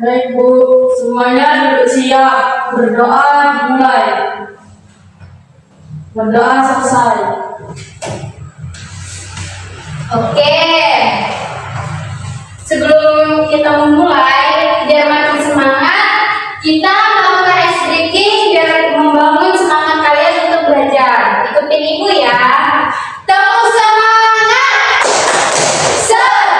Baik Bu, semuanya duduk siap. Berdoa dimulai. Berdoa selesai. Oke. Sebelum kita memulai, biar makin semangat, kita melakukan ice breaking biar membangun semangat kalian untuk belajar. Ikutin ibu ya. Tepuk semangat. Semangat.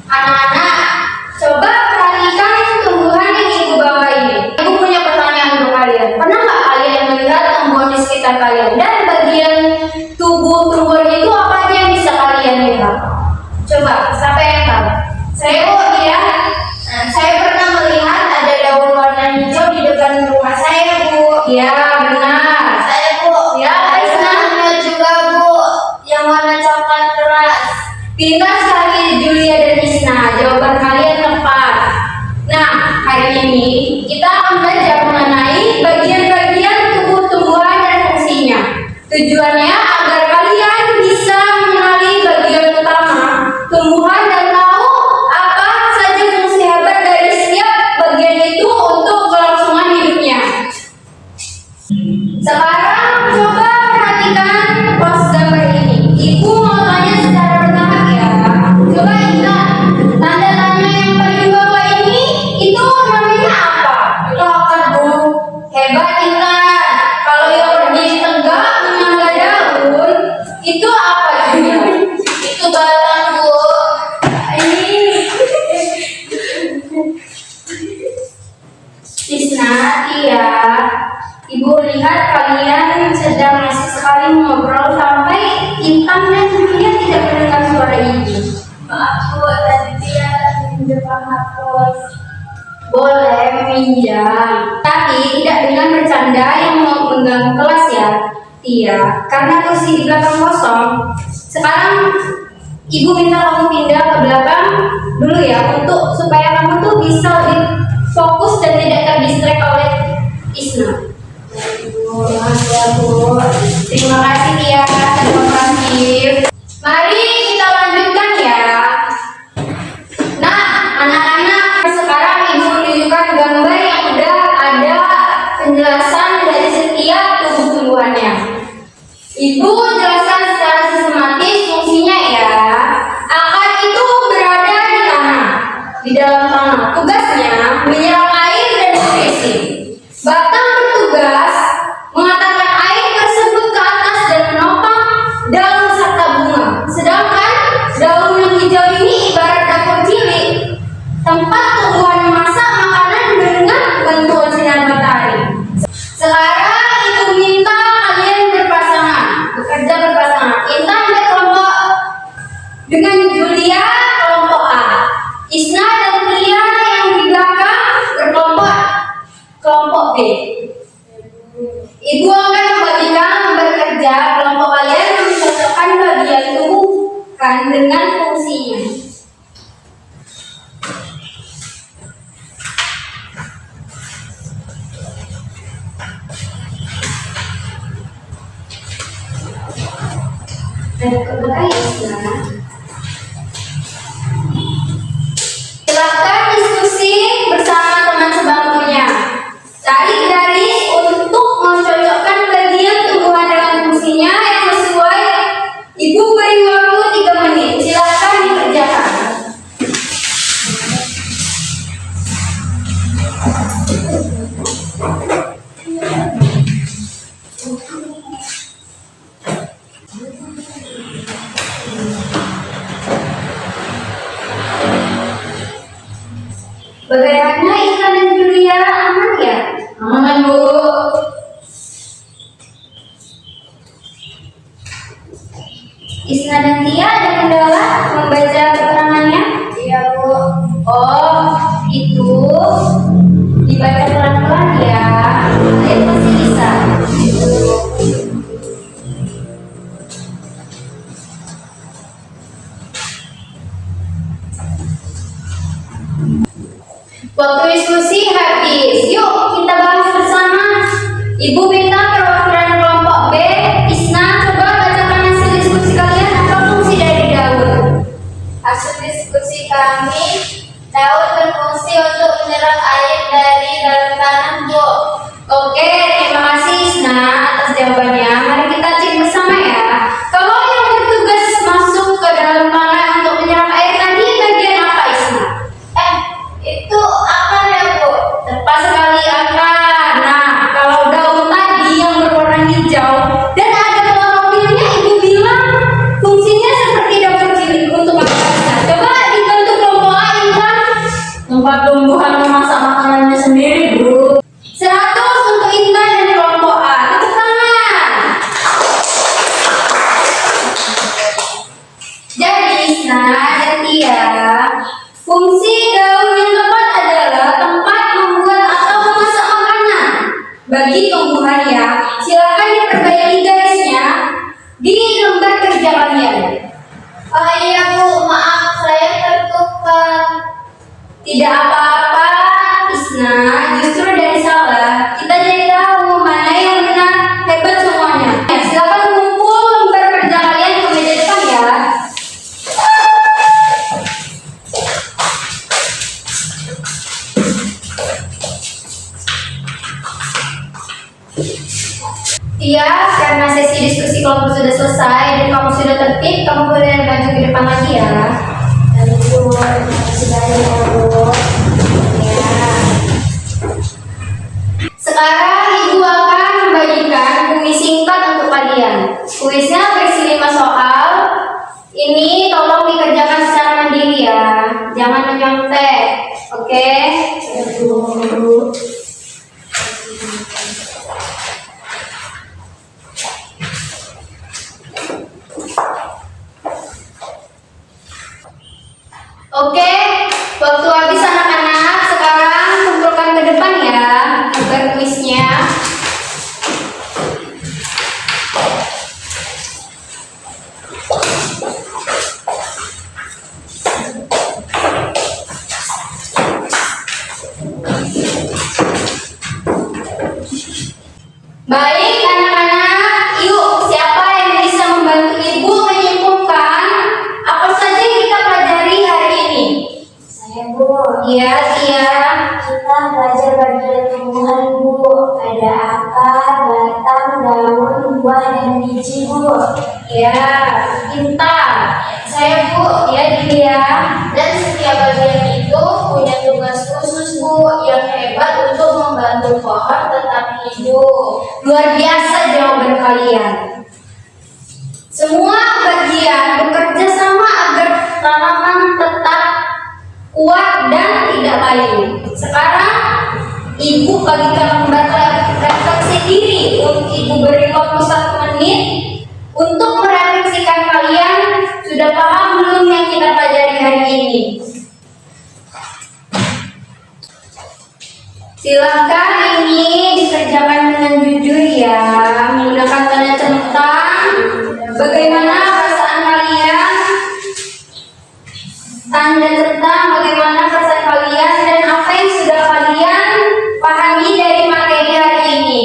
Anak-anak, coba perhatikan tumbuhan yang ibu bawa ini. Ibu punya pertanyaan untuk kalian. Pernah nggak kalian melihat tumbuhan di sekitar kalian? Dan bagian tubuh tumbuhan itu apa aja yang bisa kalian lihat? Coba, siapa yang tahu? Saya ya. Saya pernah melihat ada daun warna hijau di depan rumah saya, Bu. Ya, benar. Saya, Bu. Ya, Isna juga, Bu. Yang warna coklat keras. Pintar sekali Julia dan Isna, jawaban kalian tepat. Nah, hari ini kita akan belajar mengenai bagian-bagian tubuh tumbuhan dan fungsinya. Tujuannya agar kalian bisa mengenali bagian utama tumbuhan dan tahu apa saja fungsi hebat dari setiap bagian itu untuk kelangsungan hidupnya. Sekarang coba perhatikan pos gambar ini. Ibu mau tanya secara bertahap ya. Coba ingat, tanda tanya yang paling bawah ini itu namanya apa? Itu akar, Bu. Hebat Intan. Kalau yang berdiri tegak menyangga daun, itu apa juga? Itu batang, Bu. Ini. Isna, iya. Ibu lihat kalian sedang asik sekali ngobrol sampai Intan dan Julia tidak mendengar suara ibu. Maaf, Bu, tadi dia minjem hapus. Boleh minjam, tapi tidak dengan bercanda yang mau mengganggu kelas ya. Iya, karena kursi di belakang kosong. Sekarang ibu minta kamu pindah ke belakang dulu ya, untuk supaya kamu tuh bisa lebih fokus dan tidak terdistract oleh Isna. Maaf ya, Bu. Terima kasih ya, terima kasih. Mari kita lanjutkan ya. Nah, anak-anak, sekarang ibu menunjukkan gambar yang udah ada penjelasan dari setiap tumbuh-tumbuhannya. Ibu jelaskan secara sistematis fungsinya ya. Akar itu berada di tanah, di dalam tanah. Tugasnya menyerap air dan nutrisi. Batang bertugas mengantarkan air tersebut ke atas dan menopang daun serta bunga. Sedangkan daun yang hijau ini ibarat dapur cilik, tempat tumbuhan memasak makanan dengan bantuan sinar matahari. Sekarang ibu minta kalian bekerja berpasangan. Intan berkelompok dengan Julia kelompok A. Isna dan Julia yang di belakang berkelompok B. Ibu akan membagikan bekerja kelompok kalian mencocokkan bagian tumbuhan dengan fungsinya. Dan kemudian silakan diskusi bersama teman sebangkunya. Cari garis untuk mencocokkan bagian tumbuhan dengan fungsinya yang sesuai. Ibu beri waktu 3 menit. Silakan dikerjakan. Bagaimana Intan dan Julia, aman ya? Aman Ibu minta perwakilan kelompok B, Isna, coba bacakan hasil diskusi kalian. Apa fungsi dari daun? Hasil diskusi kami, daun berfungsi untuk menyerap air dari dalam tanah, Bu. Oke, terima kasih Isna atas jawabannya. Mari kita cek bersama ya. Kalau yang bertugas masuk ke dalam tanah untuk menyerap air tadi bagian apa Isna? Itu akar ya, Bu. Tepat sekali akar. Nah, kalau daun tadi yang berwarna hijau dan ada klorofilnya, ibu bilang fungsinya seperti daun cilik untuk apa? Nah, coba dibantu kelompok A Intan. Tempat tumbuhan memasak makanannya sendiri, Bu. 100 untuk Intan dan kelompok A. Tepuk tangan. Jadi Isna dan Tia, fungsi daun yang tepat adalah tempat membuat atau memasak makanan. Bagi tumbuhan ya, silakan diperbaiki garisnya di lembar kerja kalian. Oh iya, Bu. Maaf, saya tertukar. Tidak apa-apa, Isna. Justru dari salah kita jadi tahu mana yang benar. Hebat semuanya. Silakan kumpul lembar kerja kalian ke meja depan ya. Tia, karena sesi diskusi kelompok sudah selesai dan kamu sudah tertib, kamu boleh maju ke depan lagi ya. Bu, terima kasih banyak, Bu. Ya. Sekarang ibu akan membagikan kuis singkat untuk kalian. Kuisnya berisi 5 soal. Ini tolong dikerjakan secara mandiri ya. Jangan menyontek. Oke? Oke, waktu habis anak-anak. Sekarang kumpulkan ke depan ya gambar kuisnya. Baik anak-anak, yuk siapa yang bisa membantu ibu menyimpulkan apa saja yang kita pelajari hari ini? Saya, Bu. Iya, Tia. Kita belajar bagian tumbuhan, Bu. Ada akar, batang, daun, buah, dan biji, Bu. Ya, Intan. Saya, Bu. Ya, Dia. Dan setiap bagian itu punya tugas khusus, Bu, yang hebat untuk membantu pohon tetap hidup. Luar biasa jawaban kalian. Semua bagian bekerja sama agar tanaman tetap kuat dan tidak layu. Sekarang ibu bagikan lembar refleksi diri. Ibu beri waktu 1 menit untuk merefleksikan kalian sudah paham belum yang kita pelajari hari ini. Silahkan ini dikerjakan dengan jujur ya, menggunakan tanda centang. Bagaimana perasaan kalian? Tanda centang bagaimana perasaan kalian dan apa yang sudah kalian pahami dari materi hari ini.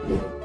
Bu.